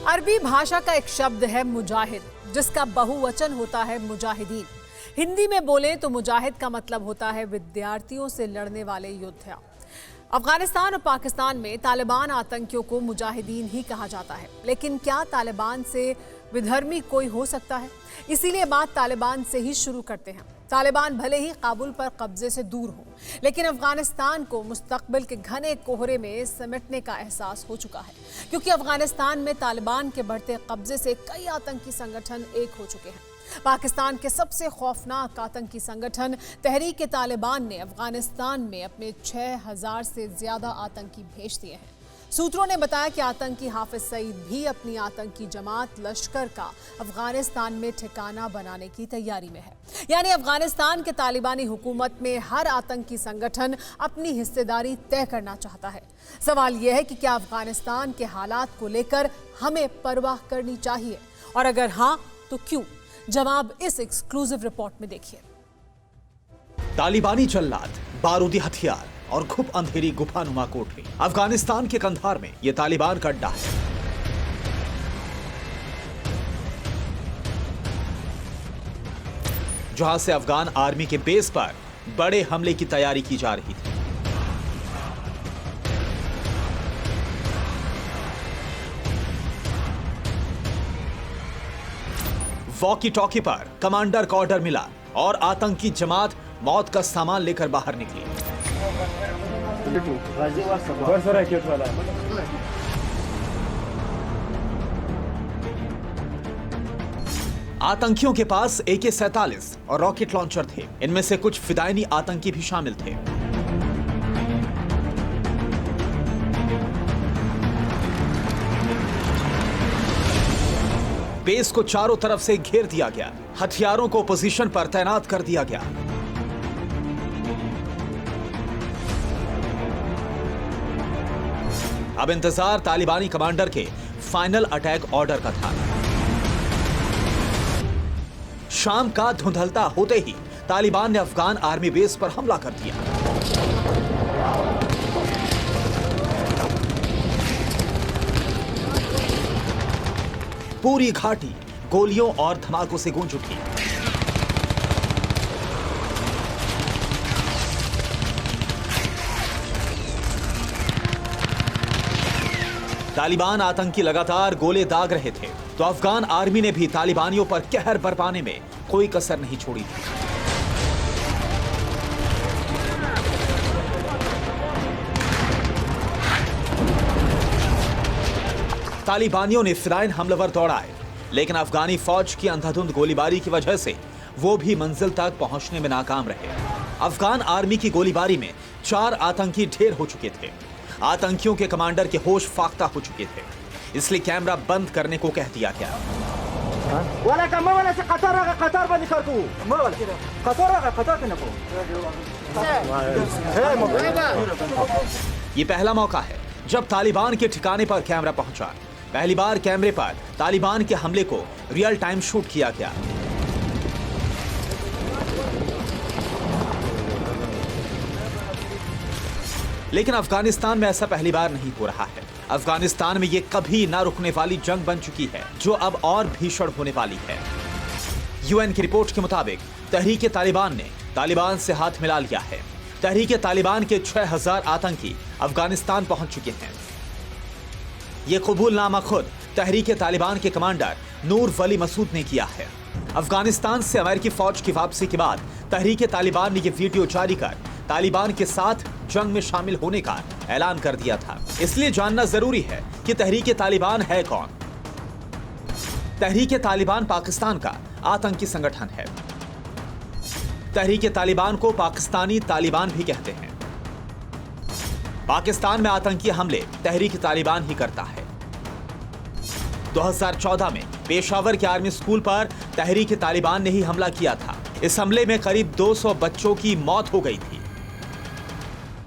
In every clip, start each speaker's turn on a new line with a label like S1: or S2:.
S1: अरबी भाषा का एक शब्द है मुजाहिद, जिसका बहुवचन होता है मुजाहिदीन। हिंदी में बोले तो मुजाहिद का मतलब होता है विद्यार्थियों से लड़ने वाले योद्धा। अफगानिस्तान और पाकिस्तान में तालिबान आतंकियों को मुजाहिदीन ही कहा जाता है, लेकिन क्या तालिबान से विधर्मी कोई हो सकता है? इसीलिए बात तालिबान से ही शुरू करते हैं। तालिबान भले ही काबुल पर कब्जे से दूर हो, लेकिन अफगानिस्तान को मुस्तकबिल के घने कोहरे में समेटने का एहसास हो चुका है, क्योंकि अफगानिस्तान में तालिबान के बढ़ते कब्जे से कई आतंकी संगठन एक हो चुके हैं। पाकिस्तान के सबसे खौफनाक आतंकी संगठन तहरीक तालिबान ने अफगानिस्तान में अपने 6000 से ज्यादा आतंकी भेज दिए हैं। सूत्रों ने बताया कि आतंकी हाफिज सईद भी अपनी आतंकी जमात लश्कर का अफगानिस्तान में ठिकाना बनाने की तैयारी में है। यानी अफगानिस्तान के तालिबानी हुकूमत में हर आतंकी संगठन अपनी हिस्सेदारी तय करना चाहता है। सवाल यह है कि क्या अफगानिस्तान के हालात को लेकर हमें परवाह करनी चाहिए, और अगर हाँ तो क्यों? जवाब इस एक्सक्लूसिव रिपोर्ट में देखिए।
S2: तालिबानी जल्लाद, बारूदी हथियार और खूब अंधेरी गुफानुमा कोठरी। अफगानिस्तान के कंधार में यह तालिबान का अड्डा है। जहां से अफगान आर्मी के बेस पर बड़े हमले की तैयारी की जा रही थी। वॉकी टॉकी पर कमांडर का ऑर्डर मिला और आतंकी जमात मौत का सामान लेकर बाहर निकली। आतंकियों के पास AK-47 और रॉकेट लॉन्चर थे। इनमें से कुछ फिदायनी आतंकी भी शामिल थे। बेस को चारों तरफ से घेर दिया गया, हथियारों को पोजीशन पर तैनात कर दिया गया। अब इंतजार तालिबानी कमांडर के फाइनल अटैक ऑर्डर का था। शाम का धुंधलता होते ही तालिबान ने अफगान आर्मी बेस पर हमला कर दिया। पूरी घाटी गोलियों और धमाकों से गूंज उठी। तालिबान आतंकी लगातार गोले दाग रहे थे, तो अफगान आर्मी ने भी तालिबानियों पर कहर बरपाने में कोई कसर नहीं छोड़ी थी। तालिबानियों ने फिदायन हमलावर दौड़ाए, लेकिन अफगानी फौज की अंधाधुंध गोलीबारी की वजह से वो भी मंजिल तक पहुंचने में नाकाम रहे। अफगान आर्मी की गोलीबारी में 4 आतंकी ढेर हो चुके थे। आतंकियों के कमांडर के होश फाख्ता हो चुके थे, इसलिए कैमरा बंद करने को कह दिया गया। ये पहला मौका है जब तालिबान के ठिकाने पर कैमरा पहुंचा। पहली बार कैमरे पर तालिबान के हमले को रियल टाइम शूट किया गया। लेकिन अफगानिस्तान में ऐसा पहली बार नहीं हो रहा है। अफगानिस्तान में ये कभी ना रुकने वाली जंग बन चुकी है, जो अब और भीषण होने वाली है। UN की रिपोर्ट के मुताबिक तहरीक तालिबान ने तालिबान से हाथ मिला लिया है। तहरीक तालिबान के 6000 आतंकी अफगानिस्तान पहुंच चुके हैं। ये कबूलनामा खुद तहरीक तालिबान के कमांडर नूर वली मसूद ने किया है। अफगानिस्तान से अमेरिकी फौज की वापसी के बाद तहरीक तालिबान ने यह वीडियो जारी कर तालिबान के साथ जंग में शामिल होने का ऐलान कर दिया था। इसलिए जानना जरूरी है कि तहरीक तालिबान है कौन। तहरीक तालिबान पाकिस्तान का आतंकी संगठन है। तहरीक तालिबान को पाकिस्तानी तालिबान भी कहते हैं। पाकिस्तान में आतंकी हमले तहरीक तालिबान ही करता है। 2014 में पेशावर के आर्मी स्कूल पर तहरीक तालिबान ने ही हमला किया था। इस हमले में करीब 200 बच्चों की मौत हो गई थी।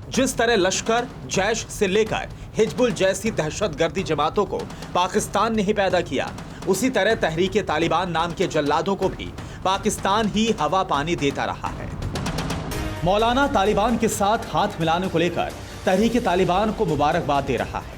S2: जिस तरह लश्कर, जैश से लेकर हिजबुल जैसी दहशतगर्दी जमातों को पाकिस्तान ने ही पैदा किया, उसी तरह तहरीक तालिबान नाम के जल्लादों को भी पाकिस्तान ही हवा पानी देता रहा है। मौलाना तालिबान के साथ हाथ मिलाने को लेकर तहरीक तालिबान को मुबारकबाद दे रहा है।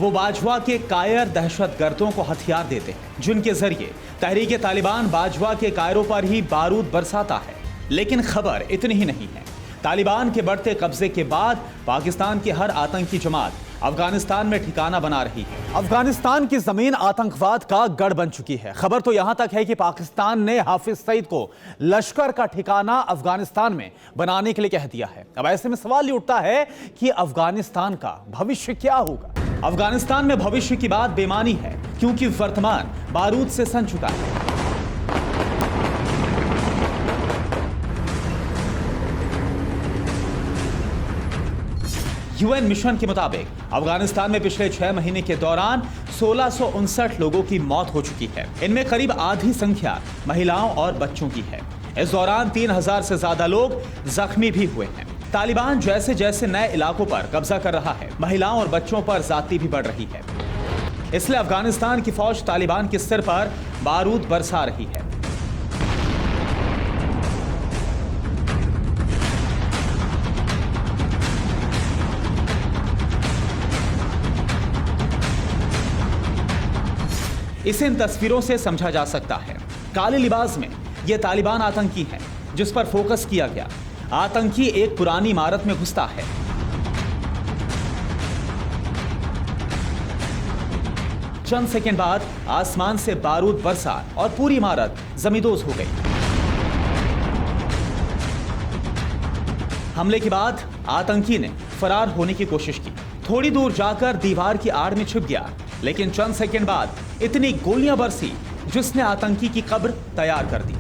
S2: वो बाजवा के कायर दहशतगर्दों को हथियार देते हैं, जिनके जरिए तहरीक तालिबान बाजवा के कायरों पर ही बारूद बरसाता है। लेकिन खबर इतनी ही नहीं है। तालिबान के बढ़ते कब्जे के बाद पाकिस्तान की हर आतंकी जमात अफगानिस्तान में ठिकाना बना रही है। अफगानिस्तान की जमीन आतंकवाद का गढ़ बन चुकी है। खबर तो यहां तक है कि पाकिस्तान ने हाफिज सईद को लश्कर का ठिकाना अफगानिस्तान में बनाने के लिए कह दिया है। अब ऐसे में सवाल ये उठता है कि अफगानिस्तान का भविष्य क्या होगा। अफगानिस्तान में भविष्य की बात बेमानी है, क्योंकि वर्तमान बारूद से सन चुका है। यूएन मिशन के मुताबिक अफगानिस्तान में पिछले 6 महीने के दौरान 1659 लोगों की मौत हो चुकी है। इनमें करीब आधी संख्या महिलाओं और बच्चों की है। इस दौरान 3000 से ज्यादा लोग जख्मी भी हुए हैं। तालिबान जैसे जैसे नए इलाकों पर कब्जा कर रहा है, महिलाओं और बच्चों पर ज्यादती भी बढ़ रही है। इसलिए अफगानिस्तान की फौज तालिबान के सिर पर बारूद बरसा रही है। इसे इन तस्वीरों से समझा जा सकता है। काले लिबास में यह तालिबान आतंकी है जिस पर फोकस किया गया। आतंकी एक पुरानी इमारत में घुसता है। चंद सेकंड बाद आसमान से बारूद बरसा और पूरी इमारत जमींदोज हो गई। हमले के बाद आतंकी ने फरार होने की कोशिश की। थोड़ी दूर जाकर दीवार की आड़ में छुप गया, लेकिन चंद सेकंड बाद इतनी गोलियां बरसी जिसने आतंकी की कब्र तैयार कर दी।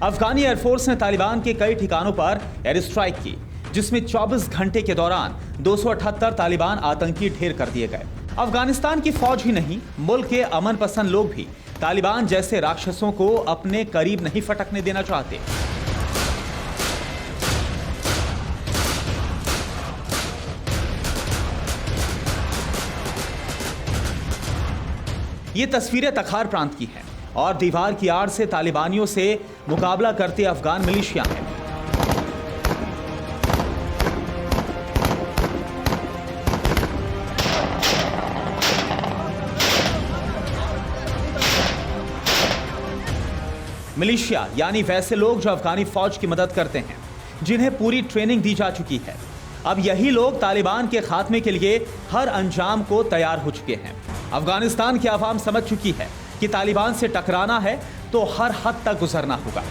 S2: अफगानी एयरफोर्स ने तालिबान के कई ठिकानों पर एयर स्ट्राइक की, जिसमें 24 घंटे के दौरान 278 तालिबान आतंकी ढेर कर दिए गए। अफगानिस्तान की फौज ही नहीं, मुल्क के अमन पसंद लोग भी तालिबान जैसे राक्षसों को अपने करीब नहीं फटकने देना चाहते। ये तस्वीरें तखार प्रांत की हैं और दीवार की आड़ से तालिबानियों से मुकाबला करते अफगान मिलिशिया हैं। मिलिशिया यानी वैसे लोग जो अफगानी फौज की मदद करते हैं, जिन्हें पूरी ट्रेनिंग दी जा चुकी है। अब यही लोग तालिबान के खात्मे के लिए हर अंजाम को तैयार हो चुके हैं। अफगानिस्तान की आवाम समझ चुकी है कि तालिबान से टकराना है तो हर हद तक गुजरना होगा।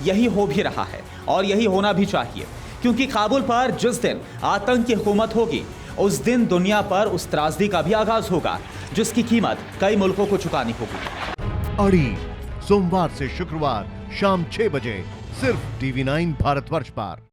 S2: यही हो भी रहा है और यही होना भी चाहिए, क्योंकि काबुल पर जिस दिन आतंक की हुकूमत होगी, उस दिन दुनिया पर उस त्रासदी का भी आगाज होगा जिसकी कीमत कई मुल्कों को चुकानी होगी।
S3: अड़ी सोमवार से शुक्रवार शाम 6 बजे सिर्फ TV9 भारतवर्ष पर।